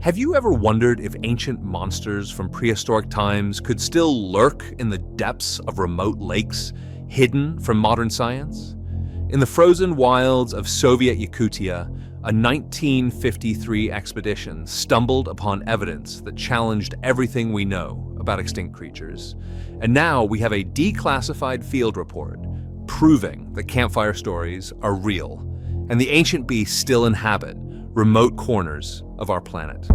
Have you ever wondered if ancient monsters from prehistoric times could still lurk in the depths of remote lakes, hidden from modern science? In the frozen wilds of Soviet Yakutia, a 1953 expedition stumbled upon evidence that challenged everything we know about extinct creatures. And now we have a declassified field report proving that campfire stories are real, and the ancient beasts still inhabit remote corners of our planet.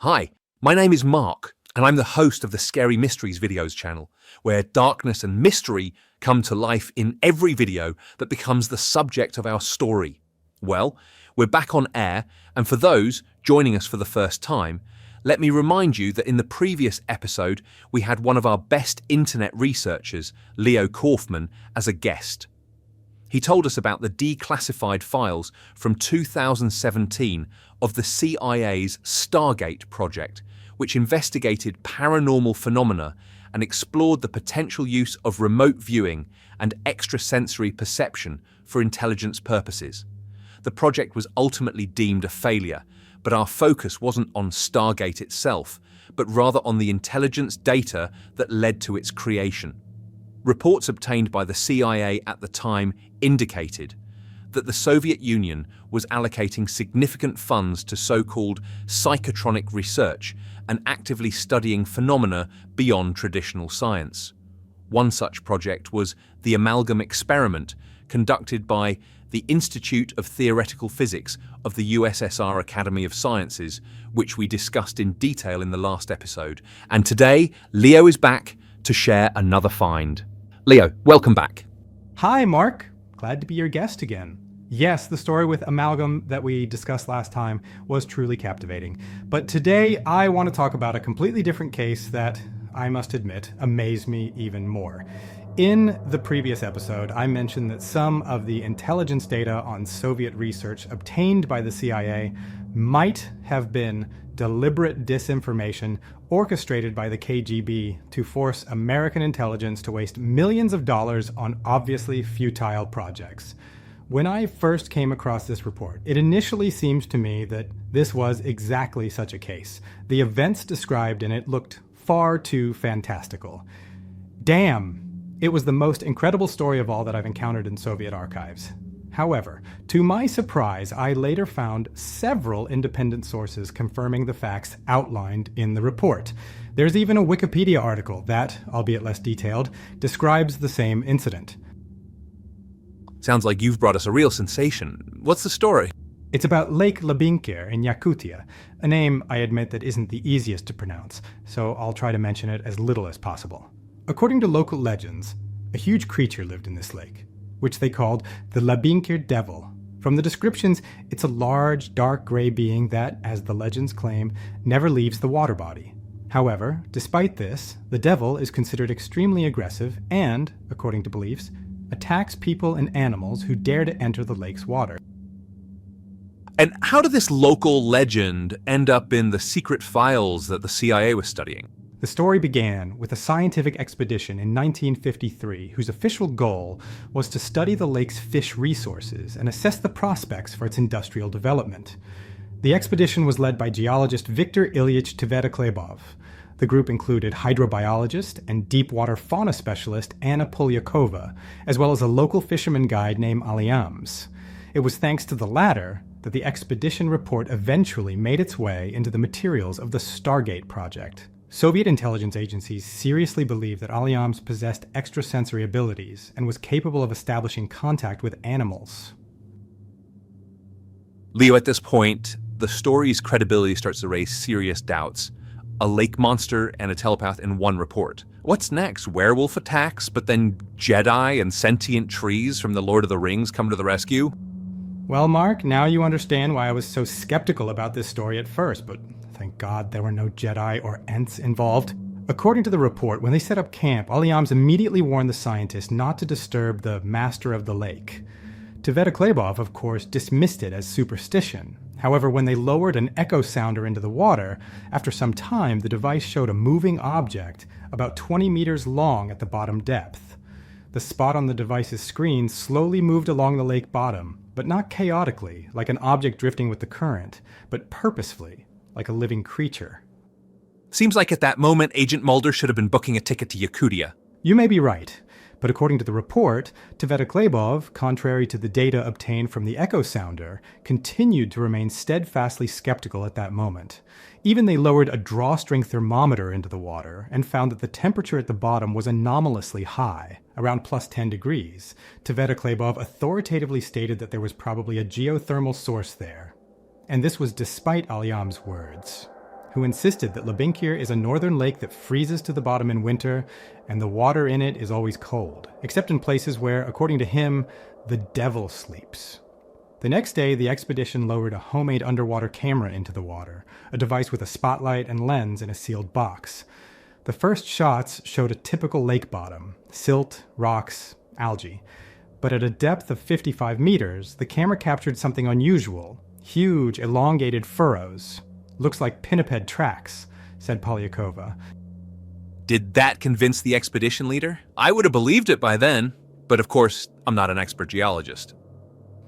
Hi, my name is Mark, and I'm the host of the Scary Mysteries videos channel, where darkness and mystery come to life in every video that becomes the subject of our story. Well, we're back on air, and for those joining us for the first time, let me remind you that in the previous episode, we had one of our best internet researchers, Leo Kaufman, as a guest. He told us about the declassified files from 2017 of the CIA's Stargate project, which investigated paranormal phenomena and explored the potential use of remote viewing and extrasensory perception for intelligence purposes. The project was ultimately deemed a failure, but our focus wasn't on Stargate itself, but rather on the intelligence data that led to its creation. Reports obtained by the CIA at the time indicated that the Soviet Union was allocating significant funds to so-called psychotronic research and actively studying phenomena beyond traditional science. One such project was the amalgam experiment conducted by the Institute of Theoretical Physics of the USSR Academy of Sciences, which we discussed in detail in the last episode. And today, Leo is back to share another find. Leo, welcome back. Hi, Mark. Glad to be your guest again. Yes, the story with amalgam that we discussed last time was truly captivating. But today, I want to talk about a completely different case that, I must admit, amazed me even more. In the previous episode, I mentioned that some of the intelligence data on Soviet research obtained by the CIA might have been deliberate disinformation orchestrated by the KGB to force American intelligence to waste millions of dollars on obviously futile projects. When I first came across this report, it initially seemed to me that this was exactly such a case. The events described in it looked far too fantastical. Damn, it was the most incredible story of all that I've encountered in Soviet archives. However, to my surprise, I later found several independent sources confirming the facts outlined in the report. There's even a Wikipedia article that, albeit less detailed, describes the same incident. Sounds like you've brought us a real sensation. What's the story? It's about Lake Labynkyr in Yakutia, a name I admit that isn't the easiest to pronounce, so I'll try to mention it as little as possible. According to local legends, a huge creature lived in this lake, which they called the Labynkyr Devil. From the descriptions, it's a large, dark gray being that, as the legends claim, never leaves the water body. However, despite this, the devil is considered extremely aggressive and, according to beliefs, attacks people and animals who dare to enter the lake's water. And how did this local legend end up in the secret files that the CIA was studying? The story began with a scientific expedition in 1953 whose official goal was to study the lake's fish resources and assess the prospects for its industrial development. The expedition was led by geologist Viktor Ilyich Tverdoklebov. The group included hydrobiologist and deep-water fauna specialist Anna Polyakova, as well as a local fisherman guide named Aliams. It was thanks to the latter that the expedition report eventually made its way into the materials of the Stargate project. Soviet intelligence agencies seriously believed that Aliams possessed extrasensory abilities and was capable of establishing contact with animals. Leo, at this point, the story's credibility starts to raise serious doubts. A lake monster and a telepath in one report. What's next? Werewolf attacks, but then Jedi and sentient trees from the Lord of the Rings come to the rescue? Well, Mark, now you understand why I was so skeptical about this story at first, but thank God there were no Jedi or Ents involved. According to the report, when they set up camp, Aliams immediately warned the scientists not to disturb the master of the lake. Tvetoklebov, of course, dismissed it as superstition. However, when they lowered an echo sounder into the water, after some time the device showed a moving object about 20 meters long at the bottom depth. The spot on the device's screen slowly moved along the lake bottom, but not chaotically, like an object drifting with the current, but purposefully, like a living creature. Seems like at that moment, Agent Mulder should have been booking a ticket to Yakutia. You may be right, but according to the report, Tvetoklebov, contrary to the data obtained from the echo sounder, continued to remain steadfastly skeptical at that moment. Even they lowered a drawstring thermometer into the water and found that the temperature at the bottom was anomalously high, around plus 10 degrees. Tvetoklebov authoritatively stated that there was probably a geothermal source there. And this was despite Alyam's words, who insisted that Labynkyr is a northern lake that freezes to the bottom in winter, and the water in it is always cold, except in places where, according to him, the devil sleeps. The next day, the expedition lowered a homemade underwater camera into the water, a device with a spotlight and lens in a sealed box. The first shots showed a typical lake bottom, silt, rocks, algae. But at a depth of 55 meters, the camera captured something unusual, huge, elongated furrows. Looks like pinniped tracks, said Polyakova. Did that convince the expedition leader? I would have believed it by then, but of course, I'm not an expert geologist.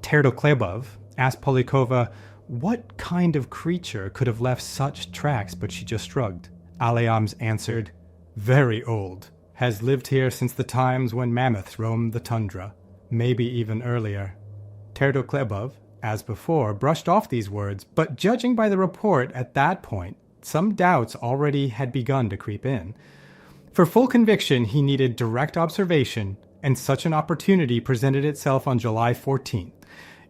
Tvetoklebov asked Polyakova what kind of creature could have left such tracks, but she just shrugged. Alyams answered, very old. Has lived here since the times when mammoths roamed the tundra, maybe even earlier. Tvetoklebov, as before, brushed off these words, but judging by the report at that point, some doubts already had begun to creep in. For full conviction, he needed direct observation, and such an opportunity presented itself on July 14th.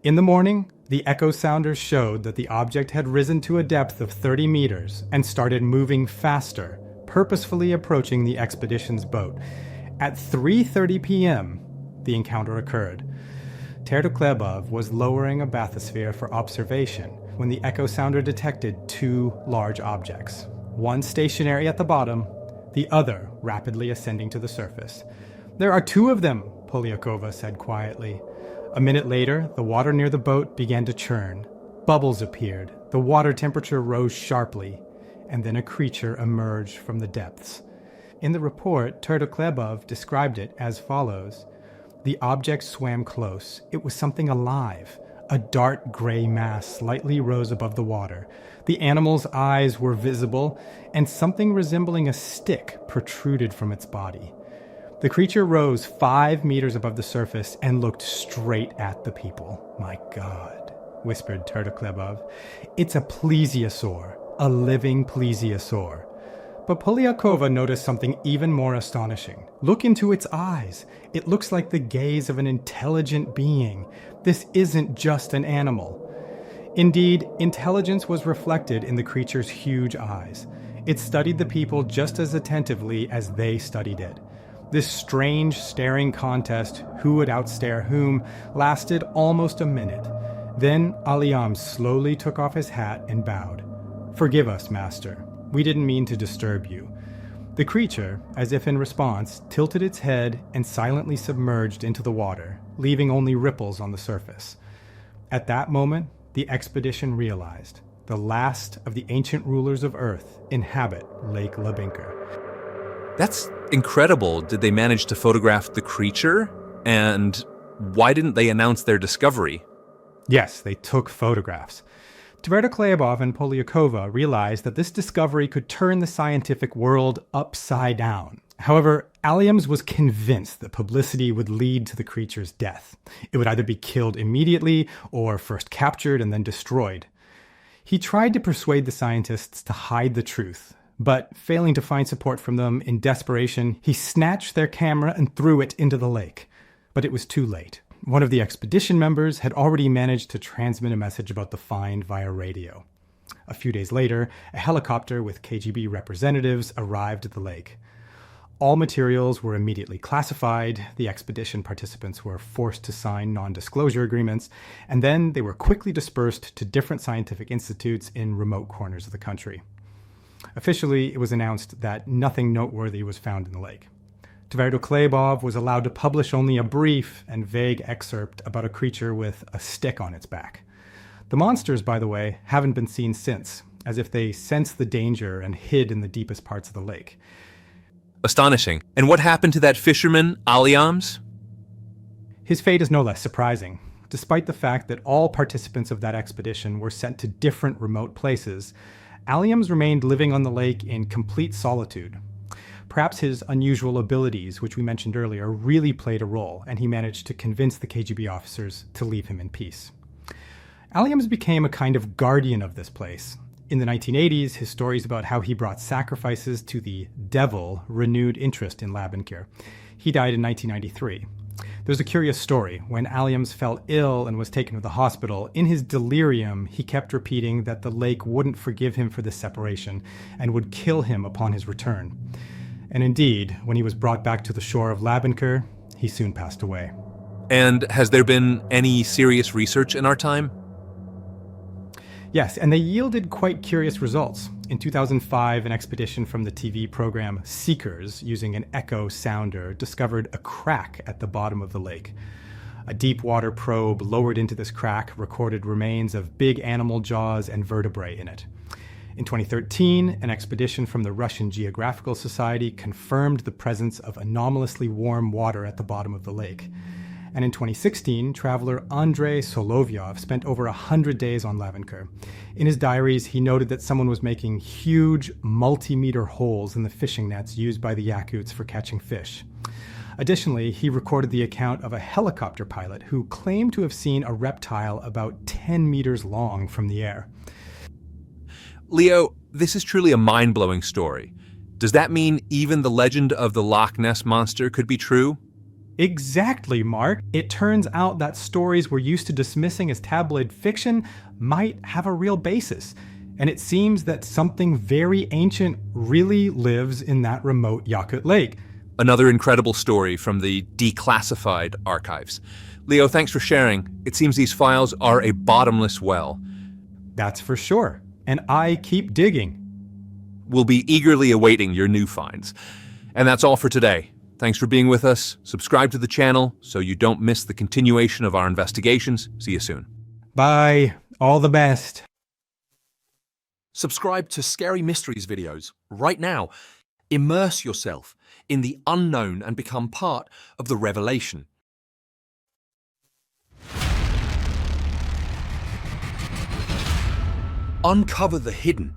In the morning, the echo sounders showed that the object had risen to a depth of 30 meters and started moving faster, purposefully approaching the expedition's boat. At 3:30 p.m., the encounter occurred. Tvetoklebov was lowering a bathysphere for observation when the echo sounder detected two large objects, one stationary at the bottom, the other rapidly ascending to the surface. There are two of them, Polyakova said quietly. A minute later, the water near the boat began to churn. Bubbles appeared, the water temperature rose sharply, and then a creature emerged from the depths. In the report, Tvetoklebov described it as follows. The object swam close. It was something alive. A dark gray mass slightly rose above the water. The animal's eyes were visible, and something resembling a stick protruded from its body. The creature rose 5 meters above the surface and looked straight at the people. My God, whispered Tvetoklebov. It's a plesiosaur, a living plesiosaur. But Polyakova noticed something even more astonishing. Look into its eyes. It looks like the gaze of an intelligent being. This isn't just an animal. Indeed, intelligence was reflected in the creature's huge eyes. It studied the people just as attentively as they studied it. This strange staring contest, who would outstare whom, lasted almost a minute. Then Alyam slowly took off his hat and bowed. Forgive us, master. We didn't mean to disturb you. The creature, as if in response, tilted its head and silently submerged into the water, leaving only ripples on the surface. At that moment, the expedition realized the last of the ancient rulers of Earth inhabit Lake Labynkyr. That's incredible. Did they manage to photograph the creature? And why didn't they announce their discovery? Yes, they took photographs. Tvetoklebov and Polyakova realized that this discovery could turn the scientific world upside down. However, Alyams was convinced that publicity would lead to the creature's death. It would either be killed immediately or first captured and then destroyed. He tried to persuade the scientists to hide the truth, but failing to find support from them, in desperation, he snatched their camera and threw it into the lake. But it was too late. One of the expedition members had already managed to transmit a message about the find via radio. A few days later, a helicopter with KGB representatives arrived at the lake. All materials were immediately classified, the expedition participants were forced to sign non-disclosure agreements, and then they were quickly dispersed to different scientific institutes in remote corners of the country. Officially, it was announced that nothing noteworthy was found in the lake. Tverdoklebov was allowed to publish only a brief and vague excerpt about a creature with a stick on its back. The monsters, by the way, haven't been seen since, as if they sensed the danger and hid in the deepest parts of the lake. Astonishing. And what happened to that fisherman, Aliams? His fate is no less surprising. Despite the fact that all participants of that expedition were sent to different remote places, Aliams remained living on the lake in complete solitude. Perhaps his unusual abilities, which we mentioned earlier, really played a role, and he managed to convince the KGB officers to leave him in peace. Aliams became a kind of guardian of this place. In the 1980s, his stories about how he brought sacrifices to the devil renewed interest in Labynkyr. He died in 1993. There's a curious story. When Aliams fell ill and was taken to the hospital, in his delirium, he kept repeating that the lake wouldn't forgive him for this separation and would kill him upon his return. And indeed, when he was brought back to the shore of Labynkyr, he soon passed away. And has there been any serious research in our time? Yes, and they yielded quite curious results. In 2005, an expedition from the TV program Seekers, using an echo sounder, discovered a crack at the bottom of the lake. A deep water probe lowered into this crack recorded remains of big animal jaws and vertebrae in it. In 2013, an expedition from the Russian Geographical Society confirmed the presence of anomalously warm water at the bottom of the lake. And in 2016, traveler Andrei Solovyov spent over 100 days on Labynkyr. In his diaries, he noted that someone was making huge, multi-meter holes in the fishing nets used by the Yakuts for catching fish. Additionally, he recorded the account of a helicopter pilot who claimed to have seen a reptile about 10 meters long from the air. Leo, this is truly a mind-blowing story. Does that mean even the legend of the Loch Ness Monster could be true? Exactly, Mark. It turns out that stories we're used to dismissing as tabloid fiction might have a real basis. And it seems that something very ancient really lives in that remote Yakut lake. Another incredible story from the Declassified archives. Leo, thanks for sharing. It seems these files are a bottomless well. That's for sure. And I keep digging. We'll be eagerly awaiting your new finds. And that's all for today. Thanks for being with us. Subscribe to the channel so you don't miss the continuation of our investigations. See you soon. Bye. All the best. Subscribe to Scary Mysteries videos right now. Immerse yourself in the unknown and become part of the revelation. Uncover the hidden